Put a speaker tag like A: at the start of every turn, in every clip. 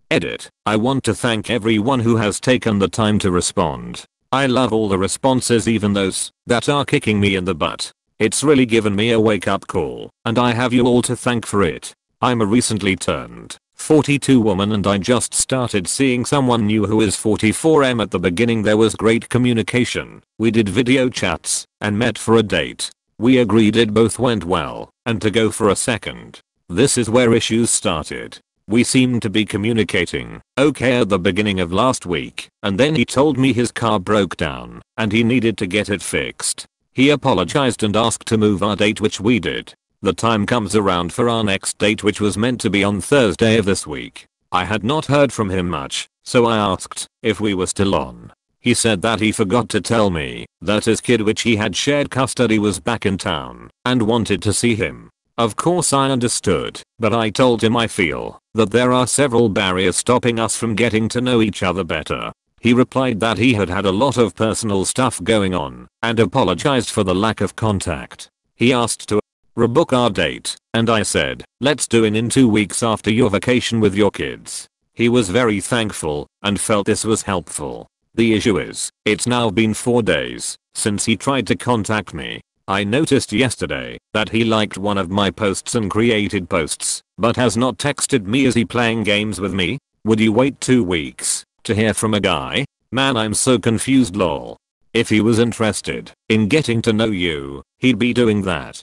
A: Edit. I want to thank everyone who has taken the time to respond. I love all the responses, even those that are kicking me in the butt. It's really given me a wake up call, and I have you all to thank for it. I'm a recently turned 42 woman and I just started seeing someone new who is 44. At the beginning there was great communication. We did video chats and met for a date. We agreed it both went well and to go for a second. This is where issues started. We seemed to be communicating okay at the beginning of last week, and then he told me his car broke down and he needed to get it fixed. He apologized and asked to move our date, which we did. The time comes around for our next date, which was meant to be on Thursday of this week. I had not heard from him much, so I asked if we were still on. He said that he forgot to tell me that his kid, which he had shared custody, was back in town and wanted to see him. Of course I understood, but I told him I feel that there are several barriers stopping us from getting to know each other better. He replied that he had had a lot of personal stuff going on and apologized for the lack of contact. He asked to rebook our date, and I said, let's do it in 2 weeks after your vacation with your kids. He was very thankful and felt this was helpful. The issue is, it's now been 4 days since he tried to contact me. I noticed yesterday that he liked one of my posts and created posts, but has not texted me. Is he playing games with me? Would you wait 2 weeks to hear from a guy? Man, I'm so confused, lol. If he was interested in getting to know you, he'd be doing that.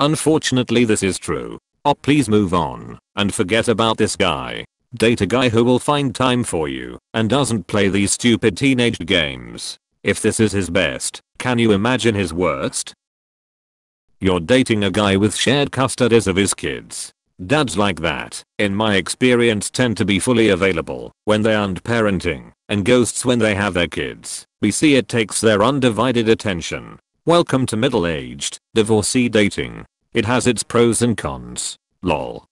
A: Unfortunately this is true. Oh, please move on and forget about this guy. Date a guy who will find time for you and doesn't play these stupid teenage games. If this is his best, can you imagine his worst? You're dating a guy with shared custodies of his kids. Dads like that, in my experience, tend to be fully available when they aren't parenting and ghosts when they have their kids. We see it takes their undivided attention. Welcome to middle-aged, divorcee dating. It has its pros and cons. Lol.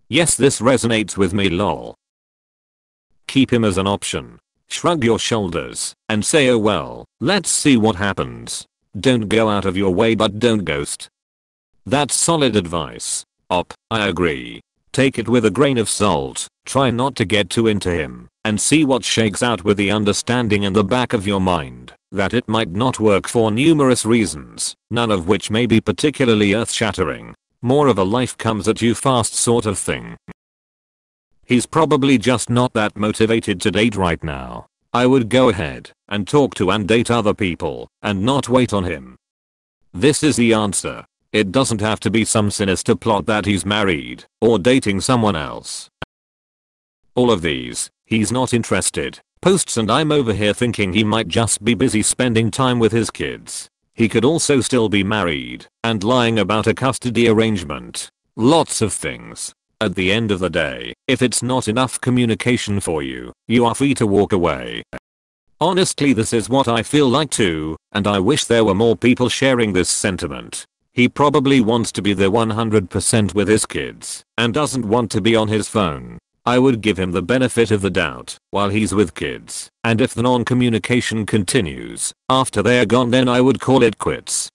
A: Yes, this resonates with me, lol. Keep him as an option. Shrug your shoulders and say, oh well, let's see what happens. Don't go out of your way, but don't ghost. That's solid advice. I agree. Take it with a grain of salt. Try not to get too into him and see what shakes out, with the understanding in the back of your mind that it might not work for numerous reasons, none of which may be particularly earth-shattering. More of a life comes at you fast sort of thing. He's probably just not that motivated to date right now. I would go ahead and talk to and date other people and not wait on him. This is the answer. It doesn't have to be some sinister plot that he's married or dating someone else. All of these, he's not interested, posts, and I'm over here thinking he might just be busy spending time with his kids. He could also still be married and lying about a custody arrangement. Lots of things. At the end of the day, if it's not enough communication for you, you are free to walk away. Honestly, this is what I feel like too, and I wish there were more people sharing this sentiment. He probably wants to be there 100% with his kids and doesn't want to be on his phone. I would give him the benefit of the doubt while he's with kids, and if the non-communication continues after they're gone, then I would call it quits.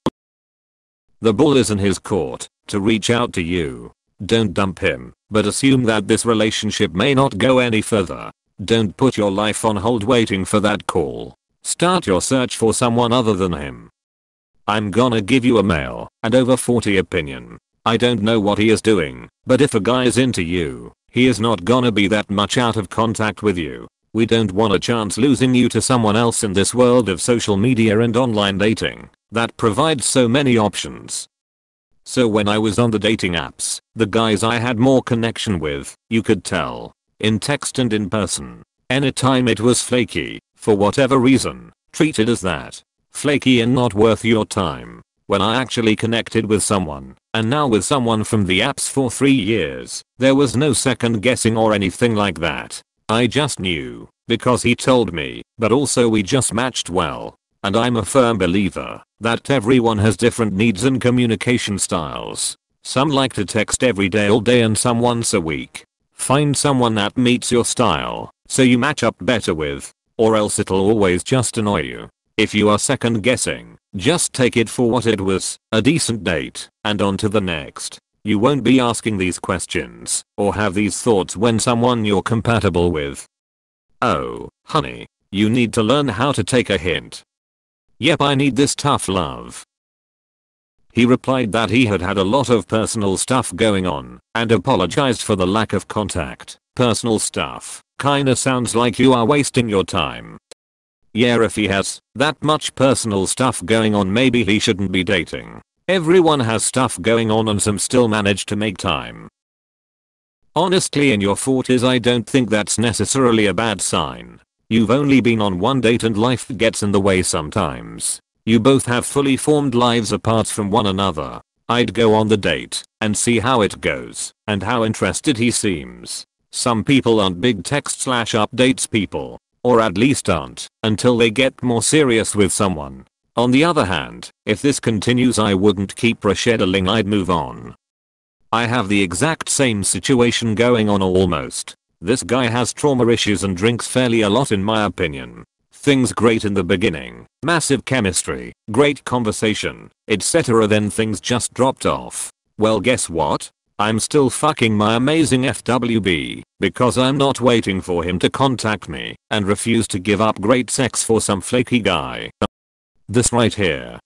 A: The ball is in his court to reach out to you. Don't dump him, but assume that this relationship may not go any further. Don't put your life on hold waiting for that call. Start your search for someone other than him. I'm gonna give you a male and over 40 opinion. I don't know what he is doing, but if a guy is into you, he is not gonna be that much out of contact with you. We don't want a chance losing you to someone else in this world of social media and online dating that provides so many options. So when I was on the dating apps, the guys I had more connection with, you could tell, in text and in person. Anytime it was flaky, for whatever reason, treated as that. Flaky and not worth your time. When I actually connected with someone, and now with someone from the apps for 3 years, there was no second guessing or anything like that. I just knew, because he told me, but also we just matched well. And I'm a firm believer that everyone has different needs and communication styles. Some like to text every day all day and some once a week. Find someone that meets your style so you match up better with, or else it'll always just annoy you. If you are second guessing, just take it for what it was, a decent date, and on to the next. You won't be asking these questions or have these thoughts when someone you're compatible with. Oh, honey, you need to learn how to take a hint. Yep, I need this tough love. He replied that he had had a lot of personal stuff going on and apologized for the lack of contact. Personal stuff kinda sounds like you are wasting your time. Yeah, if he has that much personal stuff going on, maybe he shouldn't be dating. Everyone has stuff going on and some still manage to make time. Honestly, in your 40s I don't think that's necessarily a bad sign. You've only been on one date and life gets in the way sometimes. You both have fully formed lives apart from one another. I'd go on the date and see how it goes and how interested he seems. Some people aren't big text/updates people, or at least aren't until they get more serious with someone. On the other hand, if this continues I wouldn't keep rescheduling, I'd move on. I have the exact same situation going on almost. This guy has trauma issues and drinks fairly a lot in my opinion. Things great in the beginning, massive chemistry, great conversation, etc. Then things just dropped off. Well, guess what? I'm still fucking my amazing FWB because I'm not waiting for him to contact me and refuse to give up great sex for some flaky guy. This right here.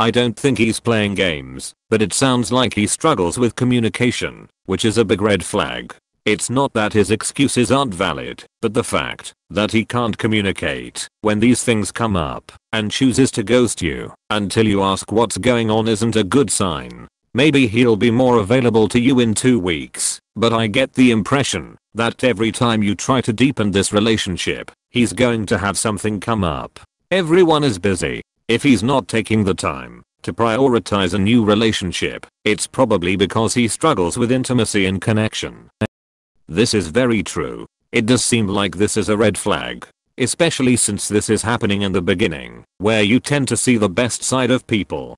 A: I don't think he's playing games, but it sounds like he struggles with communication, which is a big red flag. It's not that his excuses aren't valid, but the fact that he can't communicate when these things come up and chooses to ghost you until you ask what's going on isn't a good sign. Maybe he'll be more available to you in 2 weeks, but I get the impression that every time you try to deepen this relationship, he's going to have something come up. Everyone is busy. If he's not taking the time to prioritize a new relationship, it's probably because he struggles with intimacy and connection. This is very true. It does seem like this is a red flag, especially since this is happening in the beginning, where you tend to see the best side of people.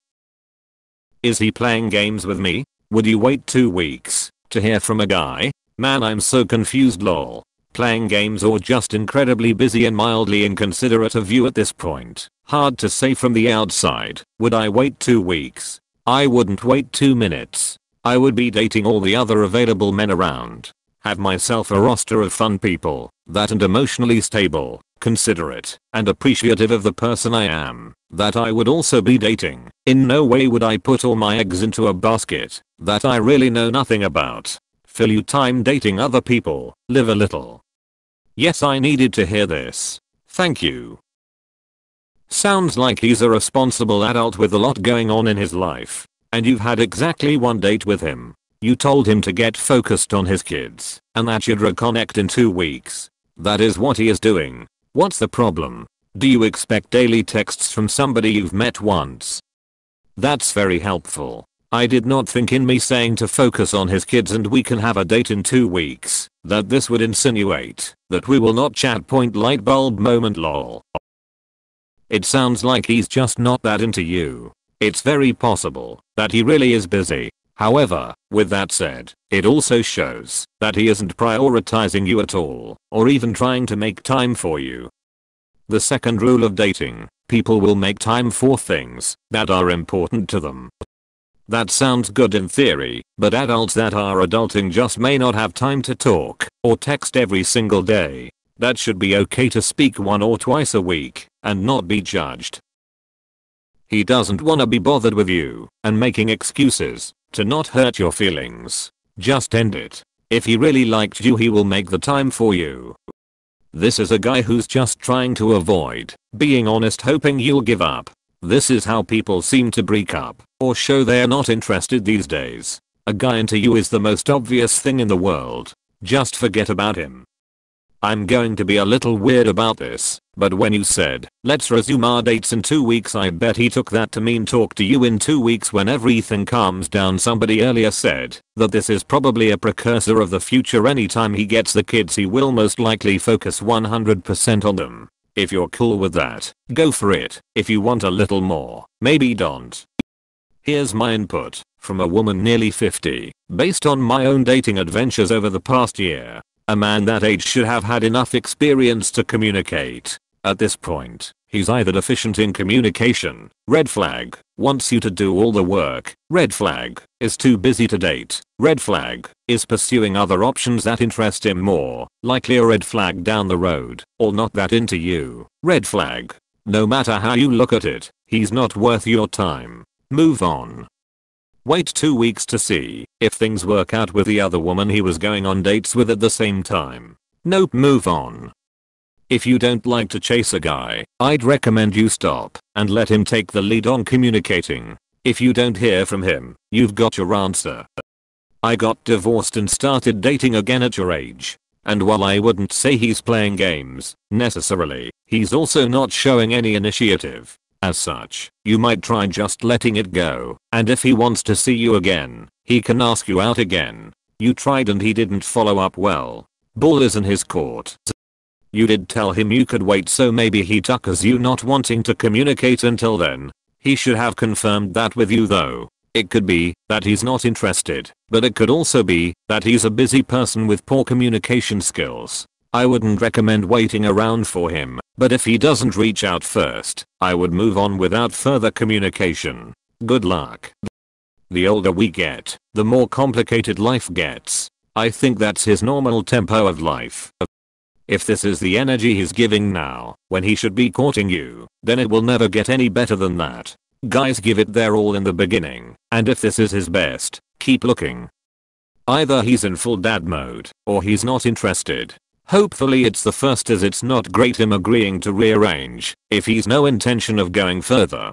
A: Is he playing games with me? Would you wait 2 weeks to hear from a guy? Man, I'm so confused, lol. Playing games or just incredibly busy and mildly inconsiderate of you at this point? Hard to say from the outside. Would I wait 2 weeks? I wouldn't wait 2 minutes. I would be dating all the other available men around. Have myself a roster of fun people that and emotionally stable, considerate, and appreciative of the person I am, that I would also be dating. In no way would I put all my eggs into a basket that I really know nothing about. Fill you time dating other people, live a little. Yes, I needed to hear this. Thank you. Sounds like he's a responsible adult with a lot going on in his life. And you've had exactly one date with him. You told him to get focused on his kids and that you'd reconnect in 2 weeks. That is what he is doing. What's the problem? Do you expect daily texts from somebody you've met once? That's very helpful. I did not think in me saying to focus on his kids and we can have a date in 2 weeks that this would insinuate that we will not chat. Point light bulb moment, lol. It sounds like he's just not that into you. It's very possible that he really is busy. However, with that said, it also shows that he isn't prioritizing you at all, or even trying to make time for you. The second rule of dating: people will make time for things that are important to them. That sounds good in theory, but adults that are adulting just may not have time to talk or text every single day. That should be okay to speak 1 or twice a week and not be judged. He doesn't wanna be bothered with you and making excuses to not hurt your feelings. Just end it. If he really liked you, he will make the time for you. This is a guy who's just trying to avoid being honest, hoping you'll give up. This is how people seem to break up or show they're not interested these days. A guy into you is the most obvious thing in the world. Just forget about him. I'm going to be a little weird about this, but when you said, let's resume our dates in 2 weeks, I bet he took that to mean talk to you in 2 weeks when everything calms down. Somebody earlier said that this is probably a precursor of the future. Anytime he gets the kids, he will most likely focus 100% on them. If you're cool with that, go for it. If you want a little more, maybe don't. Here's my input from a woman nearly 50, based on my own dating adventures over the past year. A man that age should have had enough experience to communicate. At this point, He's either deficient in communication, red flag, wants you to do all the work, red flag, is too busy to date, red flag, is pursuing other options that interest him more, likely a red flag down the road, or not that into you, red flag. No matter how you look at it, he's not worth your time. Move on. Wait 2 weeks to see if things work out with the other woman he was going on dates with at the same time. Nope, move on. If you don't like to chase a guy, I'd recommend you stop and let him take the lead on communicating. If you don't hear from him, you've got your answer. I got divorced and started dating again at your age. And while I wouldn't say he's playing games, necessarily, he's also not showing any initiative. As such, you might try just letting it go, and if he wants to see you again, he can ask you out again. You tried and he didn't follow up well. Ball is in his court. You did tell him you could wait, so maybe he took as you not wanting to communicate until then. He should have confirmed that with you though. It could be that he's not interested, but it could also be that he's a busy person with poor communication skills. I wouldn't recommend waiting around for him, but if he doesn't reach out first, I would move on without further communication. Good luck. The older we get, the more complicated life gets. I think that's his normal tempo of life. If this is the energy he's giving now, when he should be courting you, then it will never get any better than that. Guys give it their all in the beginning, and if this is his best, keep looking. Either he's in full dad mode, or he's not interested. Hopefully it's the first, as it's not great him agreeing to rearrange, if he's no intention of going further.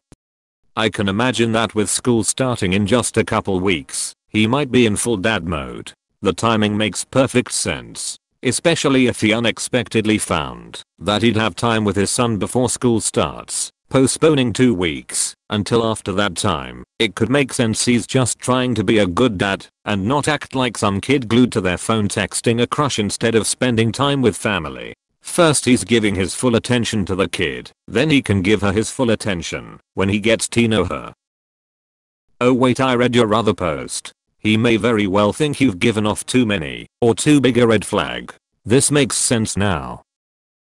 A: I can imagine that with school starting in just a couple weeks, he might be in full dad mode. The timing makes perfect sense. Especially if he unexpectedly found that he'd have time with his son before school starts. Postponing 2 weeks until after that time, it could make sense he's just trying to be a good dad and not act like some kid glued to their phone texting a crush instead of spending time with family. First he's giving his full attention to the kid, then he can give her his full attention when he gets to know her. Oh wait, I read your other post. He may very well think you've given off too many or too big a red flag. This makes sense now.